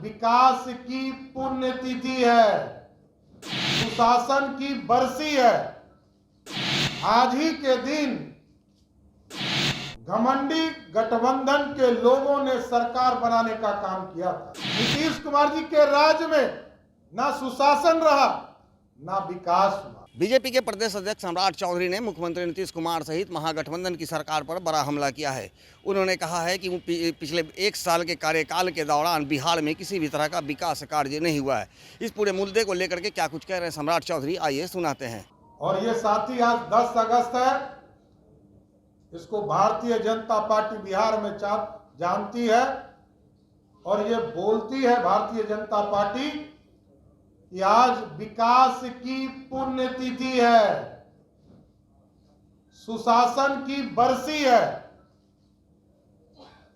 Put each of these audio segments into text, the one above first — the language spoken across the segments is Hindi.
विकास की पुण्यतिथि है, सुशासन की बरसी है। आज ही के दिन घमंडी गठबंधन के लोगों ने सरकार बनाने का काम किया था। नीतीश कुमार जी के राज में ना सुशासन रहा, ना विकास हुआ। बीजेपी के प्रदेश अध्यक्ष सम्राट चौधरी ने मुख्यमंत्री नीतीश कुमार सहित महागठबंधन की सरकार पर बड़ा हमला किया है। उन्होंने कहा है कि पिछले 1 साल के कार्यकाल के दौरान बिहार में किसी भी तरह का विकास कार्य नहीं हुआ है। इस पूरे मुद्दे को लेकर के क्या कुछ कह रहे हैं सम्राट चौधरी, आइए सुनाते हैं। और ये साथी आज 10 अगस्त है, इसको भारतीय जनता पार्टी बिहार में जानती है और ये बोलती है भारतीय जनता पार्टी कि आज विकास की पुण्यतिथि है, सुशासन की बरसी है।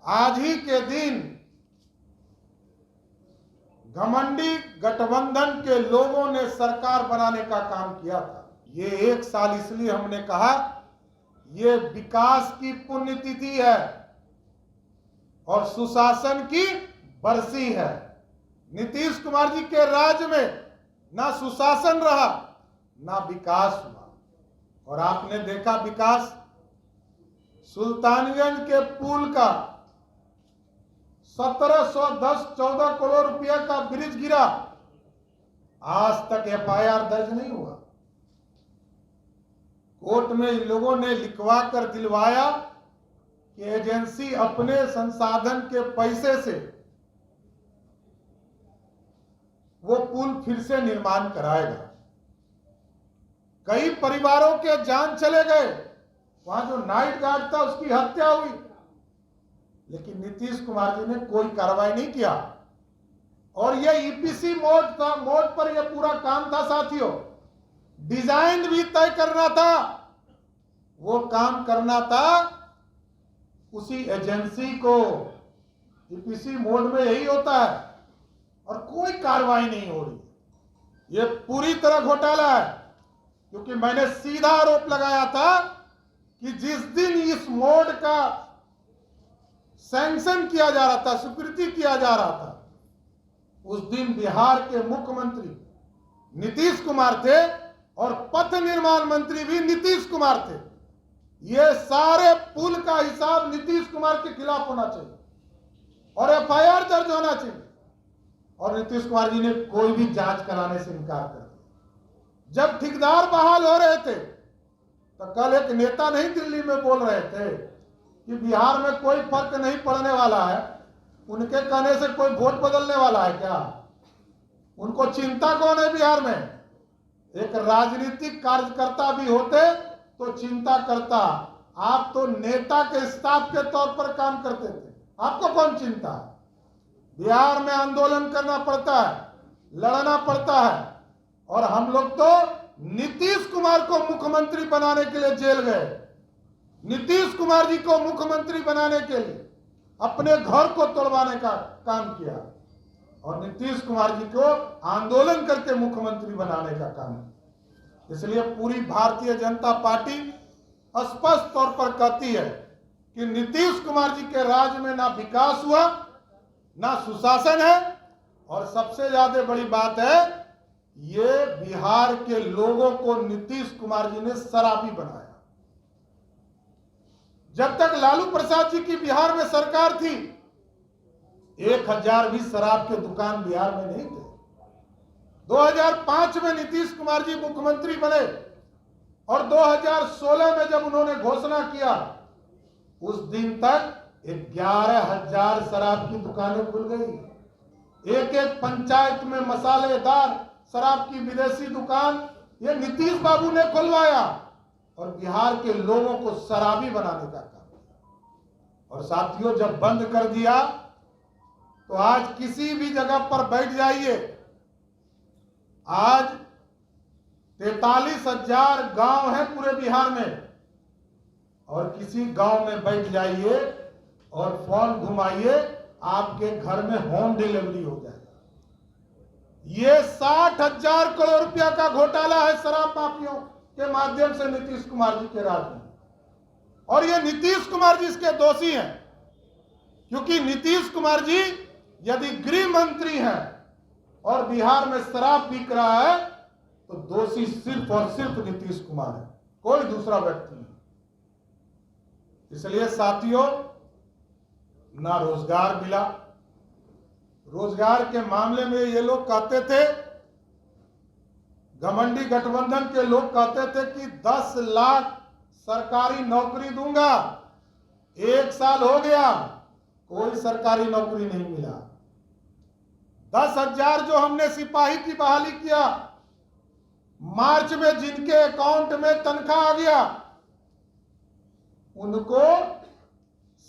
आज ही के दिन घमंडी गठबंधन के लोगों ने सरकार बनाने का काम किया था। ये 1 साल इसलिए हमने कहा ये विकास की पुण्यतिथि है और सुशासन की बरसी है। नीतीश कुमार जी के राज में ना सुशासन रहा, ना विकास हुआ। और आपने देखा विकास, सुल्तानगंज के पुल का 1714 करोड़ रुपया का ब्रिज गिरा, आज तक FIR दर्ज नहीं हुआ। कोर्ट में इन लोगों ने लिखवा कर दिलवाया कि एजेंसी अपने संसाधन के पैसे से वो पुल फिर से निर्माण कराएगा। कई परिवारों के जान चले गए, वहां जो नाइट गार्ड था उसकी हत्या हुई, लेकिन नीतीश कुमार जी ने कोई कार्रवाई नहीं किया। और ये EPC मोड पर यह पूरा काम था साथियों। डिजाइन भी तय करना था, वो काम करना था उसी एजेंसी को। EPC मोड में यही होता है और कोई कार्रवाई नहीं हो रही। ये पूरी तरह घोटाला है, क्योंकि मैंने सीधा आरोप लगाया था कि जिस दिन इस मोड का सैंक्शन किया जा रहा था, स्वीकृति किया जा रहा था, उस दिन बिहार के मुख्यमंत्री नीतीश कुमार थे और पथ निर्माण मंत्री भी नीतीश कुमार थे। ये सारे पुल का हिसाब नीतीश कुमार के खिलाफ होना चाहिए और FIR दर्ज होना चाहिए। और नीतीश कुमार जी ने कोई भी जांच कराने से इनकार कर दिया। जब ठेकेदार बहाल हो रहे थे तो कल एक नेता नहीं दिल्ली में बोल रहे थे कि बिहार में कोई फर्क नहीं पड़ने वाला है। उनके कहने से कोई वोट बदलने वाला है क्या? उनको चिंता कौन है बिहार में? एक राजनीतिक कार्यकर्ता भी होते तो चिंता करता। आप तो नेता के स्टाफ के तौर पर काम करते थे, आपको कौन चिंता है? बिहार में आंदोलन करना पड़ता है, लड़ना पड़ता है, और हम लोग तो नीतीश कुमार को मुख्यमंत्री बनाने के लिए जेल गए। नीतीश कुमार जी को मुख्यमंत्री बनाने के लिए अपने घर को तोड़वाने का काम किया और नीतीश कुमार जी को आंदोलन करके मुख्यमंत्री बनाने का काम किया। इसलिए पूरी भारतीय जनता पार्टी स्पष्ट तौर पर कहती है कि नीतीश कुमार जी के राज में ना विकास हुआ, ना सुशासन है, और सबसे ज्यादा बड़ी बात है ये बिहार के लोगों को नीतीश कुमार जी ने शराबी बनाया। जब तक लालू प्रसाद जी की बिहार में सरकार थी 1000 भी शराब के दुकान बिहार में नहीं थे। 2005 में नीतीश कुमार जी मुख्यमंत्री बने और 2016 में जब उन्होंने घोषणा किया उस दिन तक 11,000 शराब की दुकानें खुल गई। एक पंचायत में मसालेदार शराब की विदेशी दुकान ये नीतीश बाबू ने खुलवाया और बिहार के लोगों को शराबी बनाने का काम किया। और साथियों, जब बंद कर दिया तो आज किसी भी जगह पर बैठ जाइए, आज 43,000 गांव हैं पूरे बिहार में, और किसी गांव में बैठ जाइए और फोन घुमाइए, आपके घर में होम डिलीवरी हो जाएगा। ये 60,000 करोड़ रुपया का घोटाला है शराब माफियों के माध्यम से नीतीश कुमार जी के राज में, और ये नीतीश कुमार जी इसके दोषी हैं, क्योंकि नीतीश कुमार जी यदि गृह मंत्री हैं और बिहार में शराब बिक रहा है तो दोषी सिर्फ और सिर्फ नीतीश कुमार है, कोई दूसरा व्यक्ति नहीं। इसलिए साथियों, ना रोजगार मिला। रोजगार के मामले में ये लोग कहते थे, घमंडी गठबंधन के लोग कहते थे कि 10 लाख सरकारी नौकरी दूंगा। 1 साल हो गया, कोई सरकारी नौकरी नहीं मिला। 10,000 जो हमने सिपाही की बहाली किया, मार्च में जिनके अकाउंट में तनख्वाह आ गया, उनको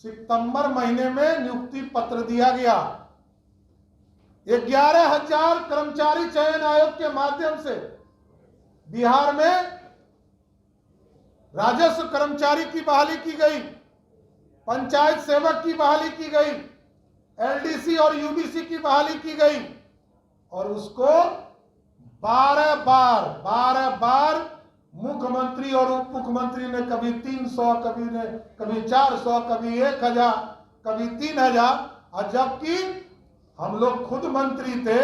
सितंबर महीने में नियुक्ति पत्र दिया गया। 11,000 कर्मचारी चयन आयोग के माध्यम से बिहार में राजस्व कर्मचारी की बहाली की गई, पंचायत सेवक की बहाली की गई, एलडीसी और यूडीसी की बहाली की गई, और उसको 12 बार मुख्यमंत्री और उप मुख्यमंत्री ने कभी 300, कभी 400, कभी 1,000, कभी 3,000, और जबकि हम लोग खुद मंत्री थे,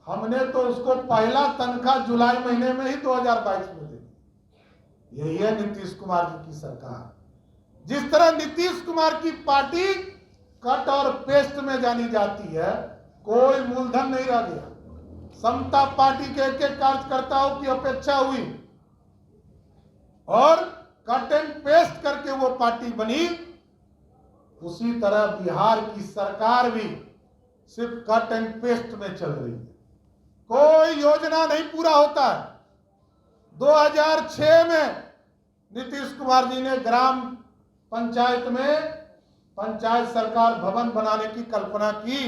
हमने तो उसको पहला तनख्वाह जुलाई महीने में ही 2022 में दे दी। यही है नीतीश कुमार जी की सरकार। जिस तरह नीतीश कुमार की पार्टी कट और पेस्ट में जानी जाती है, कोई मूलधन नहीं रह गया। समता पार्टी के एक कार्यकर्ताओं की अपेक्षा हुई और कट एंड पेस्ट करके वो पार्टी बनी। उसी तरह बिहार की सरकार भी सिर्फ कट एंड पेस्ट में चल रही है, कोई योजना नहीं पूरा होता है। 2006 में नीतीश कुमार जी ने ग्राम पंचायत में पंचायत सरकार भवन बनाने की कल्पना की।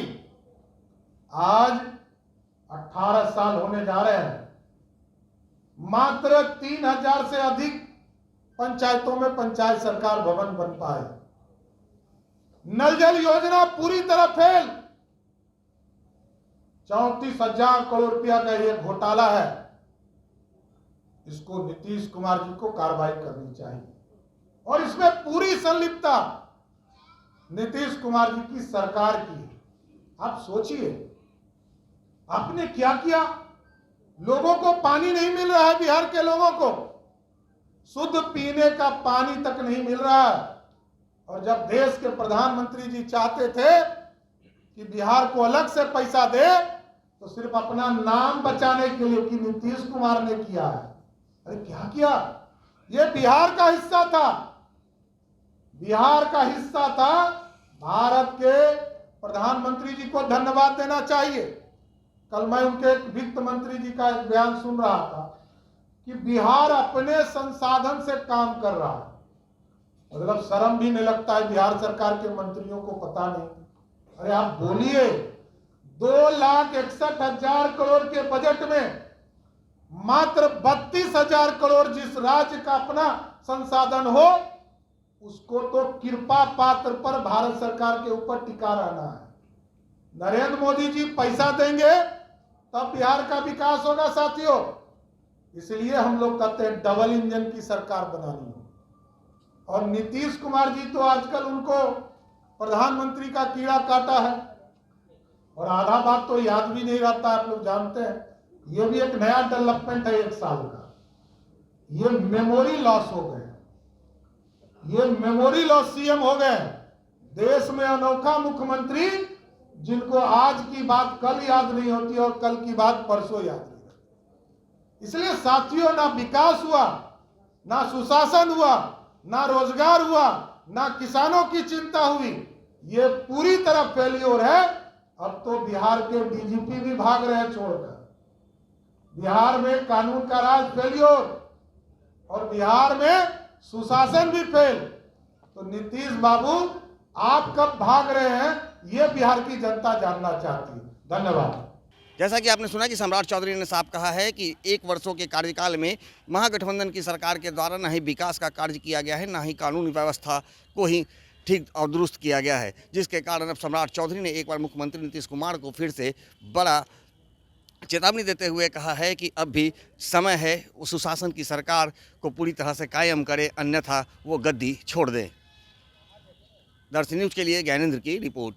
आज 18 साल होने जा रहे हैं, मात्र 3,000 से अधिक पंचायतों में पंचायत सरकार भवन बन पाए। नल जल योजना पूरी तरह फेल। 34,000 करोड़ रुपया का यह घोटाला है। इसको नीतीश कुमार जी को कार्रवाई करनी चाहिए, और इसमें पूरी संलिप्तता नीतीश कुमार जी की सरकार की है। आप सोचिए, आपने क्या किया? लोगों को पानी नहीं मिल रहा है, बिहार के लोगों को शुद्ध पीने का पानी तक नहीं मिल रहा है। और जब देश के प्रधानमंत्री जी चाहते थे कि बिहार को अलग से पैसा दे, तो सिर्फ अपना नाम बचाने के लिए कि नीतीश कुमार ने किया है। अरे क्या किया? ये बिहार का हिस्सा था, बिहार का हिस्सा था। भारत के प्रधानमंत्री जी को धन्यवाद देना चाहिए। कल मैं उनके वित्त मंत्री जी का एक बयान सुन रहा था कि बिहार अपने संसाधन से काम कर रहा है। मतलब शर्म भी नहीं लगता है बिहार सरकार के मंत्रियों को? पता नहीं। अरे आप बोलिए, 2,61,000 करोड़ के बजट में मात्र 32,000 करोड़ जिस राज्य का अपना संसाधन हो, उसको तो कृपा पात्र पर भारत सरकार के ऊपर टिका रहना है। नरेंद्र मोदी जी पैसा देंगे तब बिहार का विकास होगा साथियों। इसलिए हम लोग कहते हैं डबल इंजन की सरकार बनानी हो। और नीतीश कुमार जी तो आजकल उनको प्रधानमंत्री का कीड़ा काटा है, और आधा बात तो याद भी नहीं रहता। आप लोग जानते हैं, ये भी एक नया डेवलपमेंट है 1 साल का। ये मेमोरी लॉस हो गए, ये मेमोरी लॉस सीएम हो गए। देश में अनोखा मुख्यमंत्री जिनको आज की बात कल याद नहीं होती और कल की बात परसों याद नहीं रहती। इसलिए साथियों, ना विकास हुआ, ना सुशासन हुआ, ना रोजगार हुआ, ना किसानों की चिंता हुई। ये पूरी तरह फेल्योर है। अब तो बिहार के डीजीपी भी भाग रहे हैं छोड़कर। बिहार में कानून का राज फेल्योर, और बिहार में सुशासन भी फेल। तो नीतीश बाबू, आप कब भाग रहे हैं, ये बिहार की जनता जानना चाहती है। धन्यवाद। जैसा कि आपने सुना कि सम्राट चौधरी ने साफ कहा है कि 1 वर्षों के कार्यकाल में महागठबंधन की सरकार के द्वारा न ही विकास का कार्य किया गया है, न ही कानूनी व्यवस्था को ही ठीक और दुरुस्त किया गया है, जिसके कारण अब सम्राट चौधरी ने एक बार मुख्यमंत्री नीतीश कुमार को फिर से बड़ा चेतावनी देते हुए कहा है कि अब भी समय है वो सुशासन की सरकार को पूरी तरह से कायम करे, अन्यथा वो गद्दी छोड़ दें। दर्शन न्यूज़ के लिए ज्ञानेंद्र की रिपोर्ट।